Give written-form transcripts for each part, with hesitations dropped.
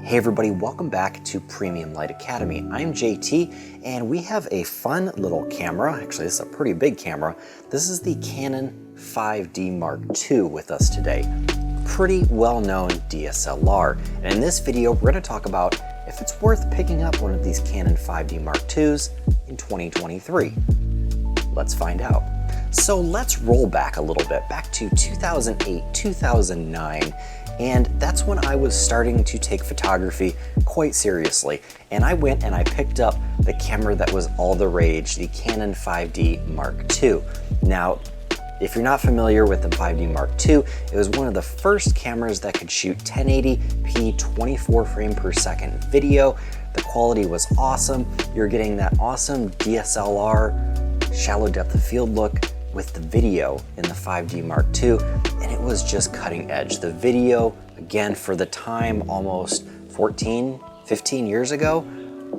Hey everybody, welcome back to Premium Light Academy. I'm JT and we have a fun little camera. Actually, this is a pretty big camera. This is the Canon 5D Mark II with us today. Pretty well-known DSLR. And in this video, we're gonna talk about if it's worth picking up one of these Canon 5D Mark IIs in 2023. Let's find out. So let's roll back a little bit, back to 2008, 2009. And that's when I was starting to take photography quite seriously. And I went and I picked up the camera that was all the rage, the Canon 5D Mark II. Now, if you're not familiar with the 5D Mark II, it was one of the first cameras that could shoot 1080p 24 frame per second video. The quality was awesome. You're getting that awesome DSLR shallow depth of field look with the video in the 5D Mark II, and it was just cutting edge. The video, again, for the time, almost 14, 15 years ago,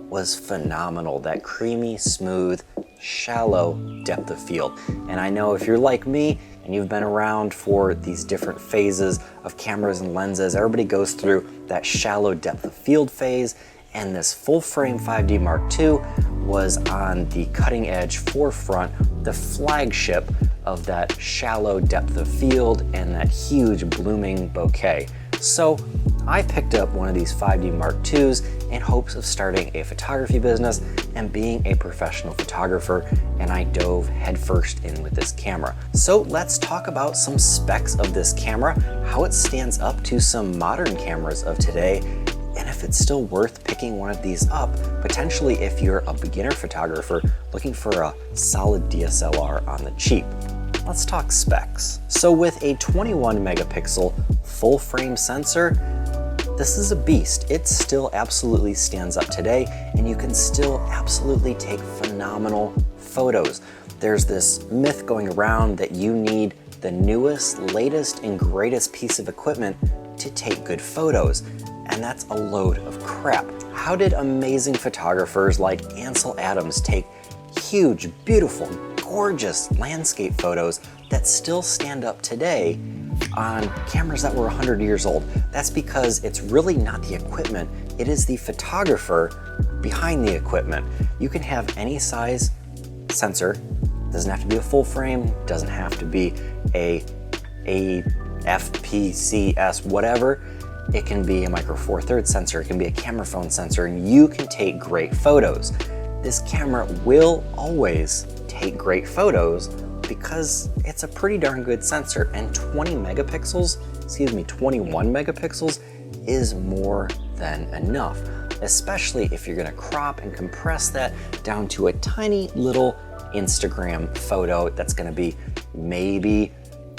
was phenomenal. That creamy, smooth, shallow depth of field. And I know if you're like me and you've been around for these different phases of cameras and lenses, everybody goes through that shallow depth of field phase, and this full frame 5D Mark II was on the cutting edge forefront, the flagship of that shallow depth of field and that huge blooming bouquet. So I picked up one of these 5D Mark IIs in hopes of starting a photography business and being a professional photographer, and I dove headfirst in with this camera. So let's talk about some specs of this camera, how it stands up to some modern cameras of today, and if it's still worth picking one of these up, potentially if you're a beginner photographer looking for a solid DSLR on the cheap. Let's talk specs. So with a 21 megapixel full frame sensor, this is a beast. It still absolutely stands up today, and you can still absolutely take phenomenal photos. There's this myth going around that you need the newest, latest, and greatest piece of equipment to take good photos. And that's a load of crap. How did amazing photographers like Ansel Adams take huge, beautiful, gorgeous landscape photos that still stand up today on cameras that were 100 years old? That's because it's really not the equipment, it is the photographer behind the equipment. You can have any size sensor, doesn't have to be a full frame, doesn't have to be a FPCS, whatever. It can be a micro four thirds sensor, it can be a camera phone sensor, and you can take great photos. This camera will always take great photos because it's a pretty darn good sensor, and 21 megapixels is more than enough, especially if you're gonna crop and compress that down to a tiny little Instagram photo that's gonna be maybe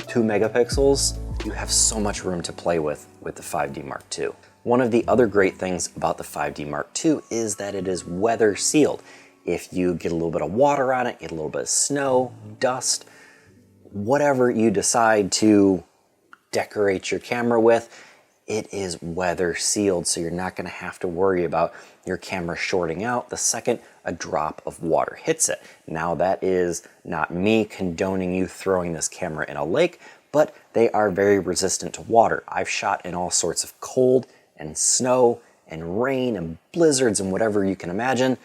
2 megapixels. You have so much room to play with the 5D Mark II. One of the other great things about the 5D Mark II is that it is weather sealed. If you get a little bit of water on it, get a little bit of snow, dust, whatever you decide to decorate your camera with, it is weather sealed, so you're not gonna have to worry about your camera shorting out the second a drop of water hits it. Now, that is not me condoning you throwing this camera in a lake, but they are very resistant to water. I've shot in all sorts of cold and snow and rain and blizzards and whatever you can imagine,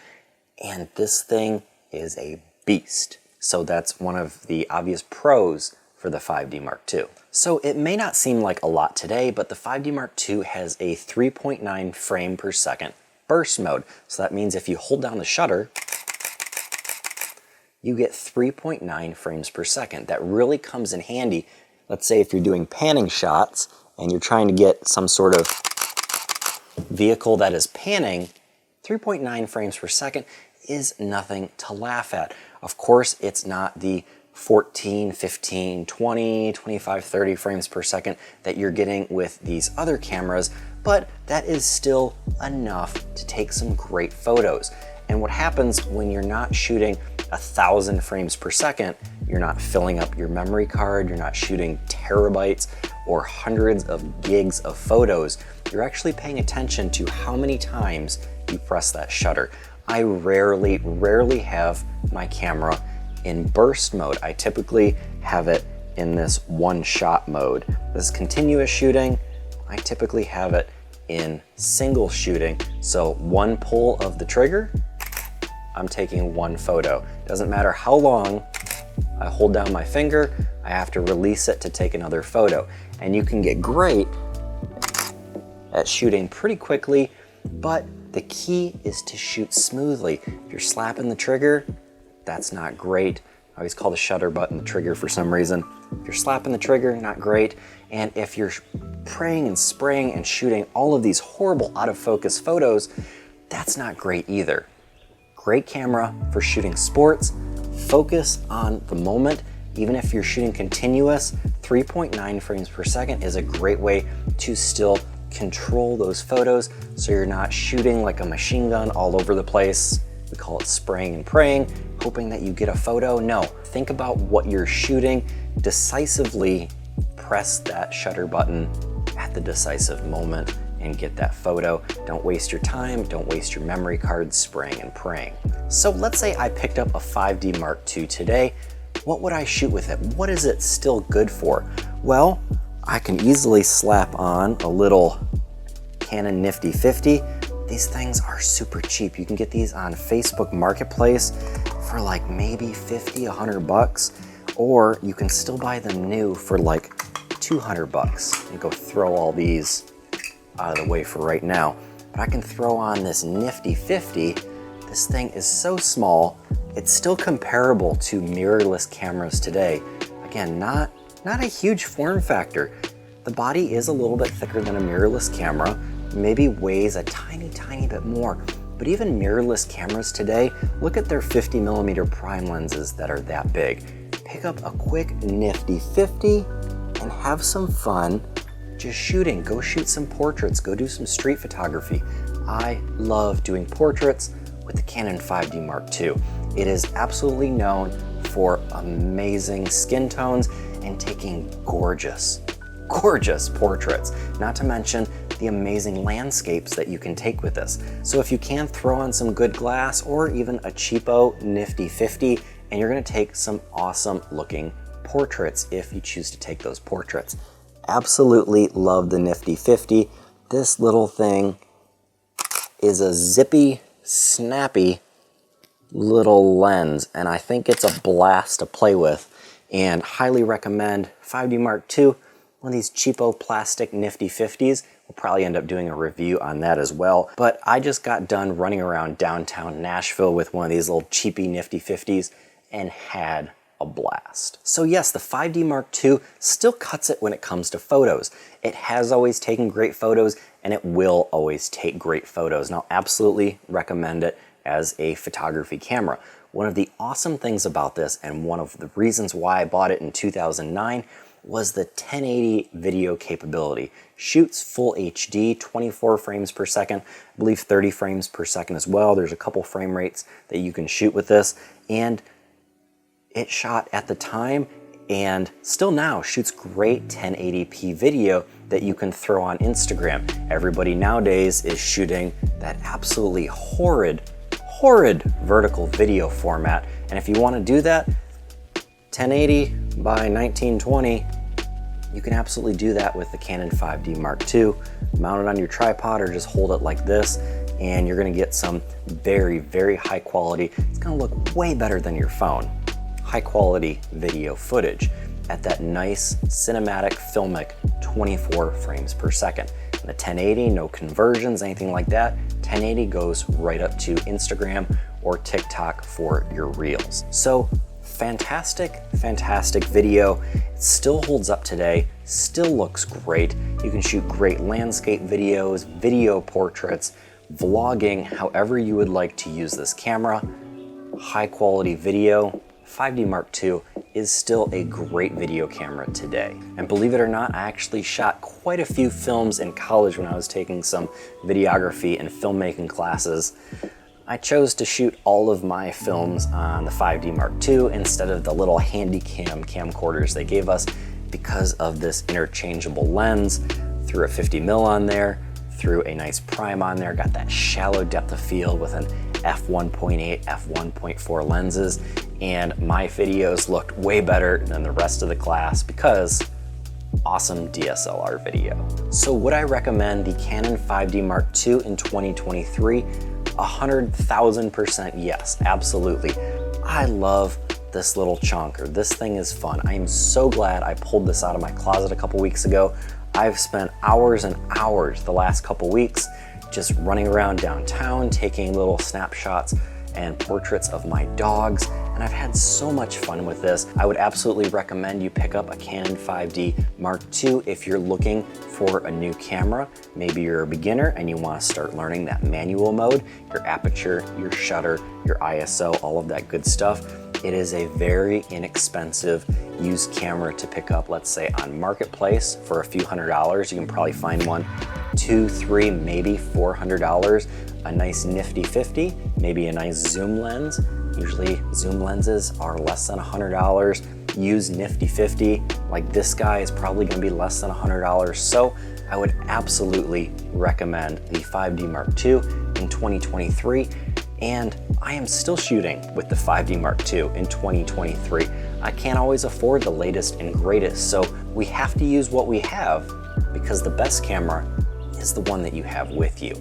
and this thing is a beast. So that's one of the obvious pros for the 5D Mark II. So it may not seem like a lot today, but the 5D Mark II has a 3.9 frame per second burst mode. So that means if you hold down the shutter, you get 3.9 frames per second. That really comes in handy. Let's say if you're doing panning shots and you're trying to get some sort of vehicle that is panning, 3.9 frames per second is nothing to laugh at. Of course, it's not the 14, 15, 20, 25, 30 frames per second that you're getting with these other cameras, but that is still enough to take some great photos. And what happens when you're not shooting 1,000 frames per second, you're not filling up your memory card, you're not shooting terabytes or hundreds of gigs of photos, you're actually paying attention to how many times you press that shutter. I rarely have my camera in burst mode. I typically have it in this one shot mode. This continuous shooting, I typically have it in single shooting. So one pull of the trigger, I'm taking one photo. Doesn't matter how long I hold down my finger, I have to release it to take another photo. And you can get great at shooting pretty quickly, but the key is to shoot smoothly. If you're slapping the trigger, that's not great. I always call the shutter button the trigger for some reason. If you're slapping the trigger, not great. And if you're praying and spraying and shooting all of these horrible out of focus photos, that's not great either. Great camera for shooting sports. Focus on the moment. Even if you're shooting continuous, 3.9 frames per second is a great way to still control those photos so you're not shooting like a machine gun all over the place. We call it spraying and praying, hoping that you get a photo. No, think about what you're shooting, decisively press that shutter button at the decisive moment and get that photo. Don't waste your time, don't waste your memory card spraying and praying. So let's say I picked up a 5D Mark II today. What would I shoot with it? What is it still good for? Well, I can easily slap on a little Canon Nifty 50. These things are super cheap. You can get these on Facebook Marketplace for like maybe 50, 100 bucks, or you can still buy them new for like 200 bucks. And go throw all these out of the way for right now. But I can throw on this Nifty 50. This thing is so small, it's still comparable to mirrorless cameras today. Again, not a huge form factor. The body is a little bit thicker than a mirrorless camera, maybe weighs a tiny bit more. But even mirrorless cameras today, look at their 50mm prime lenses that are that big. Pick up a quick Nifty 50 and have some fun just shooting. Go shoot some portraits, go do some street photography. I love doing portraits with the Canon 5D Mark II. It is absolutely known for amazing skin tones and taking gorgeous portraits, not to mention the amazing landscapes that you can take with this. So if you can, throw on some good glass or even a cheapo Nifty 50, and you're gonna take some awesome looking portraits if you choose to take those portraits. Absolutely love the Nifty 50. This little thing is a zippy, snappy little lens, and I think it's a blast to play with, and highly recommend 5D Mark II. One of these cheapo plastic Nifty 50s. We'll probably end up doing a review on that as well. But I just got done running around downtown Nashville with one of these little cheapy Nifty 50s and had a blast. So yes, the 5D Mark II still cuts it when it comes to photos. It has always taken great photos, and it will always take great photos. And I'll absolutely recommend it as a photography camera. One of the awesome things about this, and one of the reasons why I bought it in 2009, was the 1080 video capability. Shoots full HD, 24 frames per second, I believe 30 frames per second as well. There's a couple frame rates that you can shoot with this, and it shot at the time and still now shoots great 1080p video that you can throw on Instagram. Everybody nowadays is shooting that absolutely horrid vertical video format, and if you want to do that 1080 by 1920, you can absolutely do that with the Canon 5D Mark II. Mount it on your tripod or just hold it like this, and you're gonna get some very high quality. It's gonna look way better than your phone. High quality video footage at that nice cinematic filmic 24 frames per second. And the 1080, no conversions, anything like that. 1080 goes right up to Instagram or TikTok for your reels. So fantastic video. It still holds up today, still looks great. You can shoot great landscape videos, video portraits, vlogging, however you would like to use this camera. High quality video. 5D Mark II is still a great video camera today. And believe it or not, I actually shot quite a few films in college when I was taking some videography and filmmaking classes. I chose to shoot all of my films on the 5D Mark II instead of the little Handycam camcorders they gave us because of this interchangeable lens. Threw a 50mm on there, threw a nice prime on there, got that shallow depth of field with an f1.8, f1.4 lenses, and my videos looked way better than the rest of the class because awesome DSLR video. So would I recommend the Canon 5D Mark II in 2023? 100,000% yes, absolutely. I love this little chunker. This thing is fun. I am so glad I pulled this out of my closet a couple weeks ago. I've spent hours and hours the last couple weeks just running around downtown, taking little snapshots and portraits of my dogs, and I've had so much fun with this. I would absolutely recommend you pick up a Canon 5D Mark II if you're looking for a new camera. Maybe you're a beginner and you want to start learning that manual mode, your aperture, your shutter, your ISO, all of that good stuff. It is a very inexpensive used camera to pick up, let's say on Marketplace for a few $100s. You can probably find one $200, $300, maybe $400. A nice nifty 50, maybe a nice zoom lens. Usually zoom lenses are less than $100. Used nifty 50, like this guy, is probably gonna be less than $100. So I would absolutely recommend the 5D Mark II in 2023. And I am still shooting with the 5D Mark II in 2023. I can't always afford the latest and greatest, so we have to use what we have because the best camera is the one that you have with you.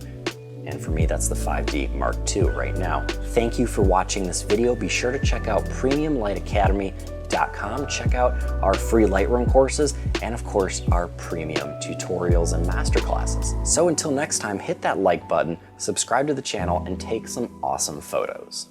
And for me, that's the 5D Mark II right now. Thank you for watching this video. Be sure to check out premiumlightacademy.com. Check out our free Lightroom courses and of course our premium tutorials and masterclasses. So until next time, hit that like button, subscribe to the channel, and take some awesome photos.